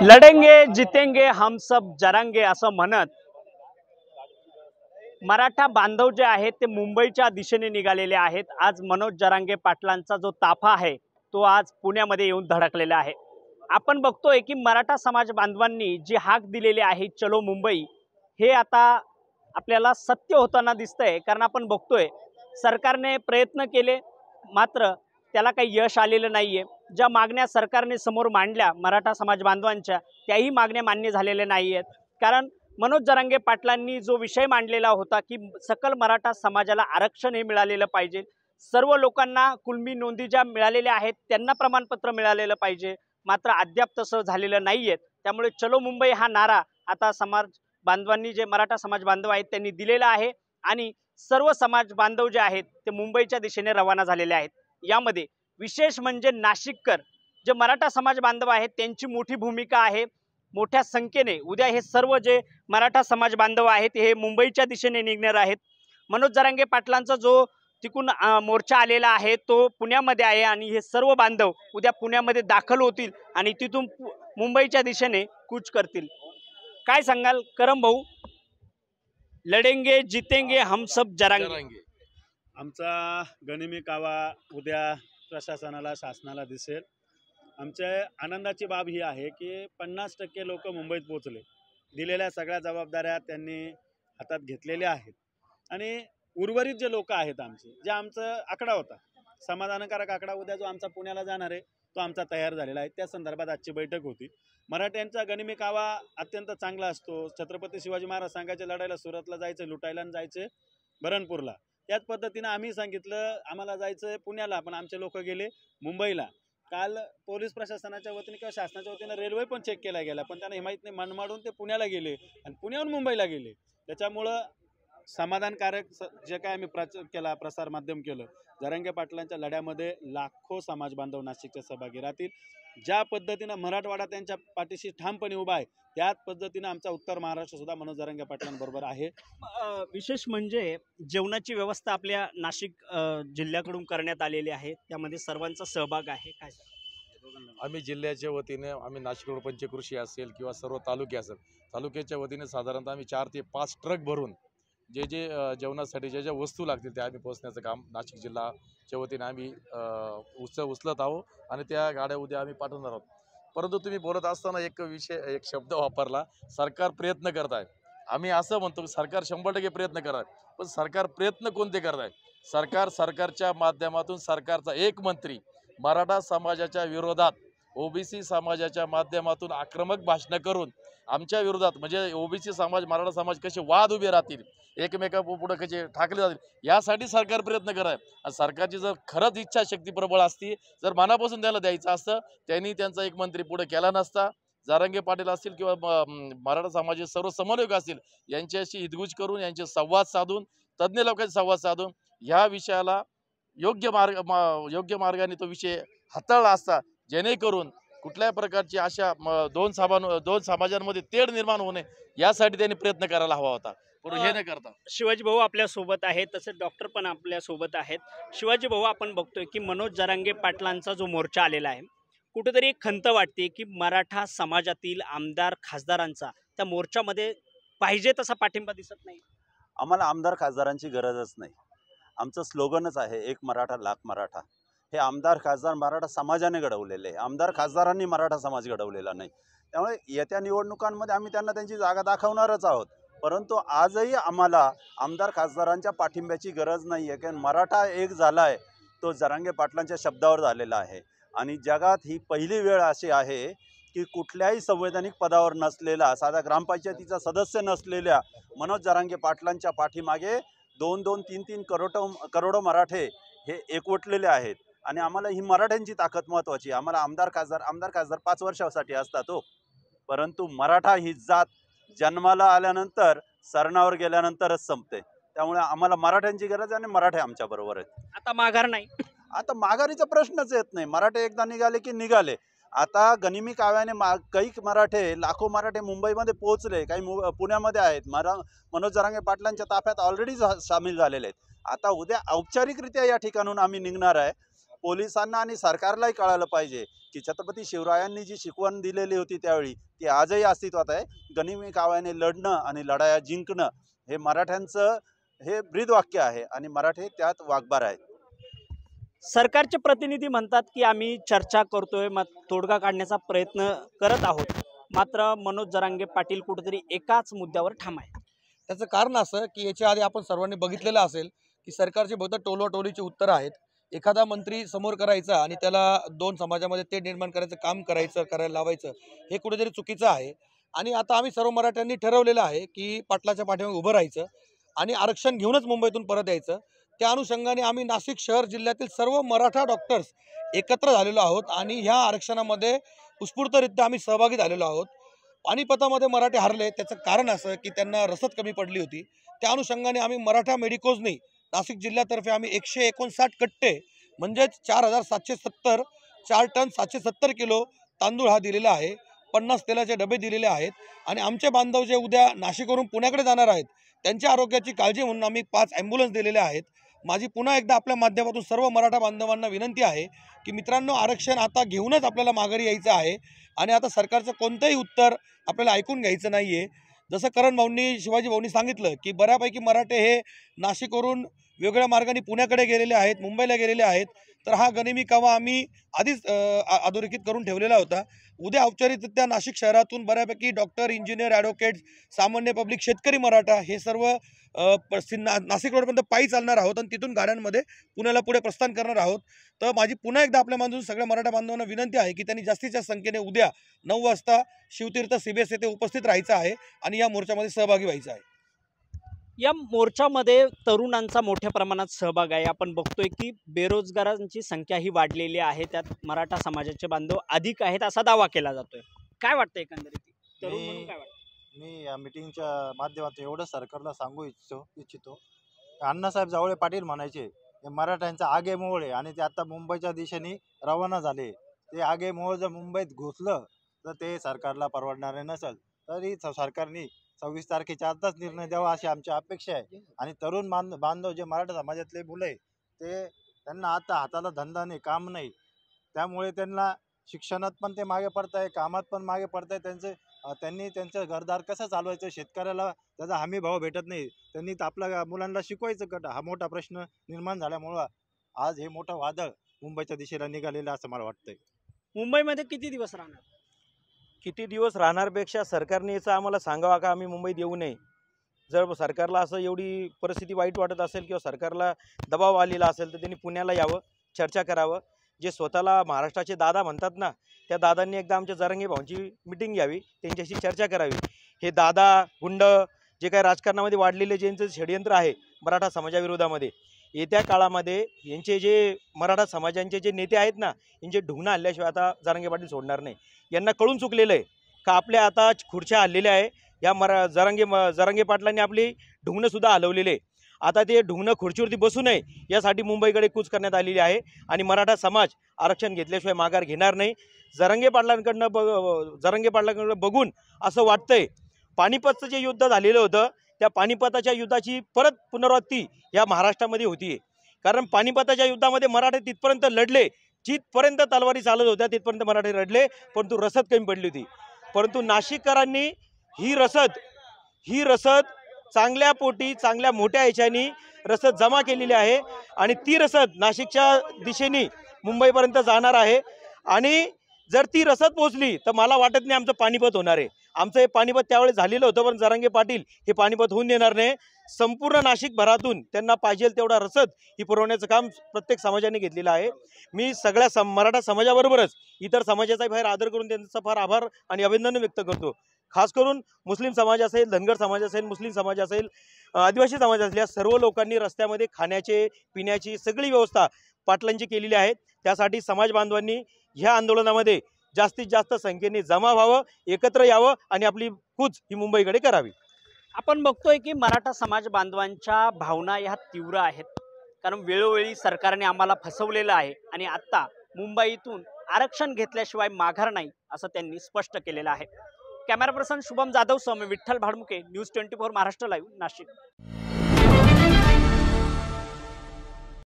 लढेंगे जितेंगे हम सब जरांगे असं म्हणत मराठा बांधव जे आहेत ते मुंबईच्या दिशेने निघालेले आहेत। आज मनोज जरांगे पाटलांचा जो ताफा आहे तो आज पुण्यामध्ये येऊन धडकलेला आहे। आपण बघतोय की मराठा समाज बांधवांनी जी हाक दिलेली आहे चलो मुंबई, हे आता आपल्याला सत्य होताना दिसतंय। कारण आपण बघतोय सरकारने प्रयत्न केले मात्र त्याला काही यश आलेलं नाहीये। ज्या मागण्या सरकारने समोर मांडल्या मराठा समाज बांधवांच्या त्याही मागण्या मान्य झालेल्या नाहीयेत। कारण मनोज जरांगे पाटलांनी जो विषय मांडलेला होता की सकल मराठा समाजाला आरक्षण हे मिळालेलं पाहिजे, सर्व लोकांना कुलमी नोंदी ज्या मिळालेल्या आहेत त्यांना प्रमाणपत्र मिळालेलं पाहिजे, मात्र अद्याप तसं झालेलं नाहीये। त्यामुळे चलो मुंबई हा नारा आता समाज बांधवांनी जे मराठा समाज बांधव आहेत त्यांनी दिलेला आहे आणि सर्व समाज बांधव जे आहेत ते मुंबईच्या दिशेने रवाना झालेले आहेत। यामध्ये विशेष म्हणजे नाशिककर जे मराठा समाज बांधव आहेत त्यांची मोठी भूमिका आहे। मोठ्या संख्येने उद्या हे सर्व जे मराठा समाज बांधव आहेत हे मुंबईच्या दिशेने निघणार आहेत। मनोज जरांगे पाटलांचा जो तिकून मोर्चा आलेला आहे तो पुण्यामध्ये आहे आणि हे सर्व बांधव उद्या पुण्यामध्ये दाखल होतील आणि तिथून मुंबईच्या दिशेने कूच करतील। काय सांगाल करम भाऊ? लढेंगे जितेंगे हम सब जरांगे। आमचा गनिमी कावा उद्या प्रशासनाला शासनाला दिसेल। आमच्या आनंदाची बाब ही आहे की 50% लोक मुंबईत पोहोचले, दिलेल्या सगळ्या जबाबदाऱ्या त्यांनी हातात घेतलेल्या आहेत आणि उर्वरित जे लोक आहेत आमचे जे आमचा आकडा होता समाधानकारक आकडा उद्या जो आमचा पुण्याला जाणार आहे तो आमचा तयार झालेला आहे। त्या संदर्भात आजची बैठक होती। मराठ्यांचा गनिमी कावा अत्यंत चांगला असतो। छत्रपती शिवाजी महाराज सांगायचे लढायला सुरतला जायचं, लुटायला जायचं बरणपूरला, त्याच पद्धतीने आम्ही सांगितलं आम्हाला जायचं पुण्याला, पण आमचे लोक गेले मुंबईला। काल पोलीस प्रशासनाच्या वतीने किंवा शासनाच्या वतीने रेल्वे पण चेक केला गेला, पण त्यांना हे माहीत नाही मनमाडून ते पुण्याला गेले आणि पुण्याहून मुंबईला गेले। त्याच्यामुळं समाधानकारक जे काय आम्ही केला प्रसार माध्यम केलं, जरांगे पाटलांच्या लढ्यामध्ये लाखो समाज बांधव नाशिकचे सहभागी राहतील। ज्या पद्धतीनं मराठवाडा त्यांच्या पाठीशी ठामपणे उभा आहे त्याच पद्धतीनं आमचा उत्तर महाराष्ट्र सुद्धा मनोज जरांगे पाटलांबरोबर आहे। विशेष म्हणजे जेवणाची व्यवस्था आपल्या नाशिक जिल्ह्याकडून करण्यात आलेली आहे, त्यामध्ये सर्वांचा सहभाग आहे। काय आम्ही जिल्ह्याच्या वतीने आम्ही नाशिक रोड पंचकृषी असेल किंवा सर्व तालुके असेल तालुक्याच्या वतीने साधारणतः आम्ही 4 ते 5 ट्रक भरून जे जेवणासाठी ज्या वस्तू लागतील त्या आम्ही पोहोचण्याचं काम नाशिक जिल्ह्याच्या वतीने आम्ही उचलत आहोत आणि त्या गाड्या उद्या आम्ही पाठवणार आहोत। परंतु तुम्ही बोलत असताना एक शब्द वापरला, सरकार प्रयत्न करत आहे। आम्ही असं म्हणतो की सरकार 100% प्रयत्न करत आहे, पण सरकार प्रयत्न कोणते करत आहे? सरकारच्या माध्यमातून सरकारचा एक मंत्री मराठा समाजाच्या विरोधात ओबीसी समाजाच्या माध्यमातून आक्रमक भाषणं करून आमच्या विरोधात म्हणजे ओबीसी समाज मराठा समाज कसे वाद उभे राहतील, एकमेकांपुढे कसे ठाकले जातील यासाठी सरकार प्रयत्न करत आहे। आणि सरकारची जर खरंच इच्छाशक्ती प्रबळ असती, जर मनापासून त्याला द्यायचं असतं त्यांनी त्यांचा एक मंत्री पुढे केला नसता। जरांगे पाटील असतील किंवा मराठा समाजाचे सर्व समन्वयक असतील यांच्याशी हितगुज करून यांचे संवाद साधून तज्ज्ञ लोकांचे संवाद साधून ह्या विषयाला योग्य मार्गाने तो विषय हाताळला असता, जेणेकरून कुठल्याही प्रकारची अशा दोन समाजांमध्ये तेढ निर्माण होणे यासाठी त्यांनी प्रयत्न करायला हवा होता, पण हे न करता। शिवाजी भाऊ आपल्या सोबत आहेत, तसेच डॉक्टर पण आपल्या सोबत आहेत। शिवाजी भाऊ, आपण बघतोय की मनोज जरांगे पाटलांचा जो मोर्चा आलेला आहे कुठेतरी एक खंत वाटते की मराठा समाजातील आमदार खासदारांचा त्या मोर्चामध्ये पाहिजे तसा पाठिंबा दिसत नाही। आम्हाला आमदार खासदारांची गरजच नाही। आमचं स्लोगनच आहे एक मराठा लाख मराठा। हे आमदार खासदार मराठा समाजाने घडवलेले आहे, आमदार खासदारांनी मराठा समाज घडवलेला नाही। त्यामुळे येत्या निवडणुकांमध्ये आम्ही त्यांना त्यांची जागा दाखवणारच आहोत, परंतु आजही आम्हाला आमदार खासदारांच्या पाठिंब्याची गरज नाही आहे। कारण मराठा एक झाला आहे तो जरांगे पाटलांच्या शब्दावर झालेला आहे आणि जगात ही पहिली वेळ अशी आहे की कुठल्याही संवैधानिक पदावर नसलेला, साधा ग्रामपंचायतीचा सदस्य नसलेल्या मनोज जरांगे पाटलांच्या पाठीमागे 2-2, 3-3 करोडो मराठे हे एकवटलेले आहेत आणि आम्हाला ही मराठ्यांची ताकद महत्त्वाची। आम्हाला आमदार खासदार 5 वर्षासाठी असतात हो, परंतु मराठा ही जात जन्माला आल्यानंतर सरणावर गेल्यानंतरच संपते। त्यामुळे आम्हाला मराठ्यांची गरज आहे आणि मराठे आमच्या बरोबर आहेत। आता माघार नाही, आता माघारीचा प्रश्नच येत नाही। मराठे एकदा निघाले की निघाले। आता गनिमी काव्याने काही मराठे, लाखो मराठे मुंबईमध्ये पोहोचले, काही पुण्यामध्ये आहेत। मनोज जरांगे पाटलांच्या ताफ्यात ऑलरेडी सामील झालेले आहेत। आता उद्या औपचारिकरित्या या ठिकाणून आम्ही निघणार आहे। पोलिसांना आणि सरकारलाही कळायला पाहिजे की छत्रपती शिवरायांनी जी शिकवण दिलेली होती त्यावेळी ती आजही अस्तित्वात आहे. गनिमी काव्याने लढणं आणि लढाया जिंकणं हे मराठ्यांचं हे ब्रीदवाक्य आहे आणि मराठी त्यात वाघबार आहे. सरकारचे प्रतिनिधी म्हणतात की आम्ही चर्चा करतोय, मग तोडगा काढण्याचा प्रयत्न करत आहोत, मात्र मनोज जरांगे पाटील कुठेतरी एकाच मुद्द्यावर ठाम आहे. त्याचं कारण असं की याच्या आधी आपण सर्वांनी बघितलेलं असेल की सरकारची बहुतेक टोलवाटोलीची उत्तरं आहेत. एखादा मंत्री समोर करायचा आणि त्याला दोन समाजामध्ये ते निर्माण करायचं काम करायला लावायचं, हे कुठेतरी चुकीचं आहे. आणि आता आम्ही सर्व मराठ्यांनी ठरवलेलं आहे की पाटलाच्या पाठीमागे उभं राहायचं आणि आरक्षण घेऊनच मुंबईतून परत यायचं. त्या अनुषंगाने आम्ही नाशिक शहर जिल्ह्यातील सर्व मराठा डॉक्टर्स एकत्र झालेलो आहोत आणि ह्या आरक्षणामध्ये उत्स्फूर्तरित्या आम्ही सहभागी झालेलो आहोत. पानिपतामध्ये मराठे हरले, त्याचं कारण असं की त्यांना रसद कमी पडली होती. त्या अनुषंगाने आम्ही मराठा मेडिकोजनी नाशिक जिल्ह्यातर्फे आम्ही 159 कट्टे म्हणजेच 4770 4 टन 770 किलो तांदूळ हा दिलेला आहे. 50 तेलाचे डबे दिलेले आहेत. आणि आमचे बांधव जे उद्या नाशिकवरून पुण्याकडे जाणार आहेत त्यांच्या आरोग्याची काळजी म्हणून आम्ही 5 ॲम्ब्युलन्स दिलेले आहेत. माझी पुन्हा एकदा आपल्या माध्यमातून सर्व मराठा बांधवांना विनंती आहे की मित्रांनो, आरक्षण आता घेऊनच आपल्याला माघारी यायचं आहे आणि आता सरकारचं कोणतंही उत्तर आपल्याला ऐकून घ्यायचं नाही आहे. जसं करण भाऊंनी, शिवाजी भाऊंनी सांगितलं की बऱ्यापैकी मराठे हे नाशिकवरून वेगळ्या मार्गाने पुण्याकडे गेलेले आहेत, मुंबईला गेलेले आहेत. तर हा गनिमी कावा आम्ही आधीच अधोरेखित करून ठेवलेला होता. उद्या औपचारिकरित्या नाशिक शहरातून बऱ्यापैकी डॉक्टर, इंजिनियर, ॲडव्होकेट्स, सामान्य पब्लिक, शेतकरी मराठा हे सर्व नाशिक रोडपर्यंत पायी चालणार आहोत आणि तिथून गाड्यांमध्ये पुण्याला पुढे प्रस्थान करणार आहोत. तर माझी पुन्हा एकदा आपल्या बांधून सगळ्या मराठा बांधवांना विनंती आहे की त्यांनी जास्तीत जास्त संख्येने उद्या 9 वाजता शिवतीर्थ CBS येथे उपस्थित राहायचं आहे आणि या मोर्चामध्ये सहभागी व्हायचं आहे. या मोर्चामध्ये तरुणांचा मोठ्या प्रमाणात सहभाग आहे. आपण बघतोय की बेरोजगारांची संख्या ही वाढलेली आहे, त्यात मराठा समाजाचे बांधव अधिक आहेत असा दावा केला जातोय. काय वाटतं एकंदरीत तरुण म्हणून काय वाटतं? मी या मीटिंगच्या माध्यमातून एवढं सरकारला सांगू इच्छितो अण्णासाहेब जावळे पाटील म्हणायचे हे मराठ्यांचा आगेमोहोळ आहे आणि ते आता मुंबईच्या दिशेने रवाना झाले. ते आगेमोहोळ जर मुंबईत घुसलं तर ते सरकारला परवडणारे नसेल. तरी सरकारने 26 तारखेच्या आताच निर्णय द्यावा अशी आमची अपेक्षा आहे. आणि तरुण बांधव जे मराठा समाजातले मुलं आहे ते त्यांना आता हाताला धंदा नाही, काम नाही, त्यामुळे त्यांना शिक्षणात पण ते मागे पडत आहे, कामात पण मागे पडत आहे. त्यांनी त्यांचं घरदार कसं चालवायचं, शेतकऱ्याला त्याचा हमी भाव भेटत नाही, त्यांनी आपल्या मुलांना शिकवायचं का, हा मोठा प्रश्न निर्माण झाल्यामुळं आज हे मोठं वादळ मुंबईच्या दिशेला निघालेलं असं मला वाटतंय. मुंबईमध्ये किती दिवस राहणार? किती दिवस राहणारपेक्षा सरकारने याचं आम्हाला सांगावा का आम्ही मुंबईत येऊ नये. जर सरकारला असं एवढी परिस्थिती वाईट वाटत असेल किंवा सरकारला दबाव आलेला असेल तर त्यांनी पुण्याला यावं, चर्चा करावं. जे स्वतःला महाराष्ट्राचे दादा म्हणतात ना, त्या दादांनी एकदा आमच्या जरांगे भाऊंची मिटिंग घ्यावी, त्यांच्याशी चर्चा करावी. हे दादा गुंड जे काही राजकारणामध्ये वाढलेले ज्यांचं षडयंत्र आहे मराठा समाजाविरोधामध्ये, येत्या काळामध्ये यांचे जे मराठा समाजांचे जे नेते आहेत ना, यांचे ढुंगणं हल्ल्याशिवाय आता जरांगे पाटील सोडणार नाही. यांना कळून चुकलेलं आहे का आपल्या आता खुर्च्या हल्लेल्या आहे. या जरांगे पाटलांनी आपली ढुंगणंसुद्धा हलवलेले आहे. आता ते ढुंगणं खुर्चीवरती बसू नये यासाठी मुंबईकडे कूच करण्यात आलेली आहे आणि मराठा समाज आरक्षण घेतल्याशिवाय माघार घेणार नाही. जरांगे पाटलांकडनं बघून असं वाटतंय पानिपतचं जे युद्ध झालेलं होतं त्या पानिपताच्या युद्धाची परत पुनरावृत्ती या महाराष्ट्रामध्ये होती. कारण पानिपताच्या युद्धामध्ये मराठे तिथपर्यंत लढले, जिथपर्यंत तलवारी चालत होत्या तिथपर्यंत मराठे लढले, परंतु रसद कमी पडली होती. परंतु नाशिककरांनी ही रसद चांगल्या पोटी, चांगल्या मोठ्या ह्याच्यानी रसद जमा केलेली आहे आणि ती रसद नाशिकच्या दिशेने मुंबईपर्यंत जाणार आहे. आणि जर ती रसद पोहोचली तर मला वाटत नाही आमचं पानिपत होणार आहे. आमचं हे पानिपत त्यावेळेस झालेलं होतं, पण जरांगे पाटील हे पानिपत होऊन देणार नाही. संपूर्ण नाशिक भरातून त्यांना पाहिजे तेवढा रसद ही पुरवण्याचं काम प्रत्येक समाजाने घेतलेलं आहे. मी सगळ्या मराठा समाजाबरोबरच इतर समाजाचा फार आदर करून त्यांचा फार आभार आणि अभिनंदन व्यक्त करतो. खास करून मुस्लिम समाज असेल, धनगर समाज असेल, मुस्लिम समाज असेल, आदिवासी समाज असेल, या सर्व लोकांनी रस्त्यामध्ये खाण्याचे पिण्याची सगळी व्यवस्था पाटलांची केलेली आहे. त्यासाठी समाज बांधवांनी ह्या आंदोलनामध्ये जास्तीत जास्त संख्येने जमा व्हावं, एकत्र यावं आणि आपली कूच ही मुंबईकडे करावी. आपण बघतोय की मराठा समाज बांधवांच्या भावना ह्या तीव्र आहेत, कारण वेळोवेळी सरकारने आम्हाला फसवलेलं आहे आणि आता मुंबईतून आरक्षण घेतल्याशिवाय माघार नाही असं त्यांनी स्पष्ट केलेलं आहे. कॅमेरा पर्सन शुभम जाधव सह विठ्ठल भाडमुके, न्यूज 24 महाराष्ट्र लाईव्ह, नाशिक.